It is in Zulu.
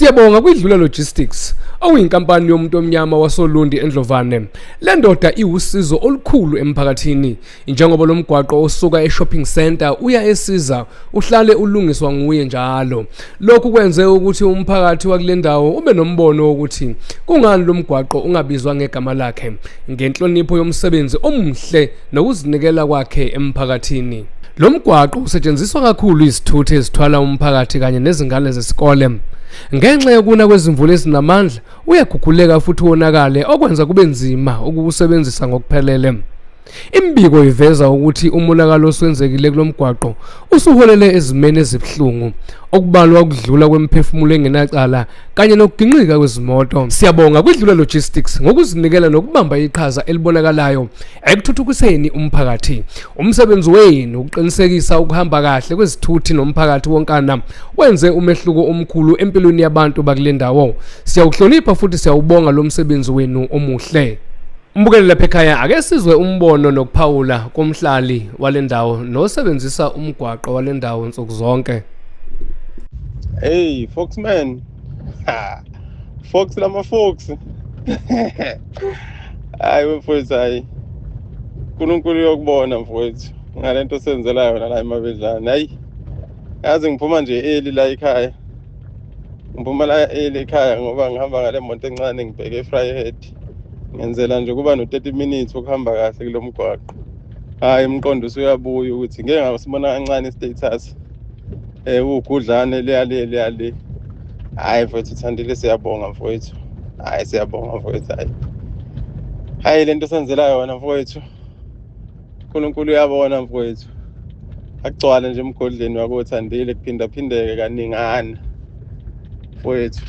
Siyabonga kwidlula logistics okuyinkampani yomuntu omnyama wasoLundi eNdlovane. Le ndoda iwusizo olukhulu emphakathini njengoba lo mgwaqo osuka e-shopping center uya eSiza uhlale ulungiswa nguye njalo. Lokhu kwenze ukuthi umphakathi wakule ndawo ube nombono ukuthi kungani lo mgwaqo ungabizwa ngegama lakhe ngenhlonipho yomsebenzi omuhle nokuzinikela kwakhe emphakathini. Lo mgwaqo usetshenziswa kakhulu izithuthi ezithwala umphakathi kanye nezingane zesikole. Ngenxa yokuna kwezimvula ezinamandla uyaguguleka futhi wonakale okwenza kube nzima ukuwusebenzisa ngokuphelele. Imbiko iveza ukuthi umonakalo oswenzekile kulomgwaqo usuholele ezimeni ezibhlungu okubalwa ukudlula kwemphefumulo engenacala kanye nokuginqika kwezimoto. Siyabonga kwidlula logistics ngokuzinikela nokubamba iqhaza elibonakalayo ekuthuthukiseni umphakathi. Umsebenzi wenu uqinisekisa ukuhamba kahle kwezithuthi nomphakathi wonkana wenze umehluko omkhulu empilweni yabantu bakule ndawo. Siyawuhlonipha futhi siyawubonga lo msebenzi wenu omuhle. Mbukeli lapha ekhaya ake sizwe umbono nokuphawula komhlali wale ndawo nosebenzisa umgwaqo wale ndawo nsuku zonke. Hey Foxman. Fox lama Fox. Hayi mfowethu hayi. uNkulunkulu uyokubona mfowethu. Ngalento senzela yona la eMabedlane. Hayi. Yazi ngiphuma nje early la ekhaya. Ngiphuma la early ekhaya ngoba ngihamba ngale moto encane ngibheke eFryhead. Ngenzela nje kuba no 30 minutes ukuhamba kahle kulomgwaqo. Hayi umqondo usuyabuya ukuthi ngeke ngasibona kancane status ugudlane le. Hayi mfowethu Thandile siyabonga mfowethu. Hayi siyabonga mfowethu hayi. Hayi lento senzela yona mfowethu. uNkulunkulu uyabona mfowethu. Akugcwala nje emgodleni wako Thandile kuphinda phindeke kaningana mfowethu.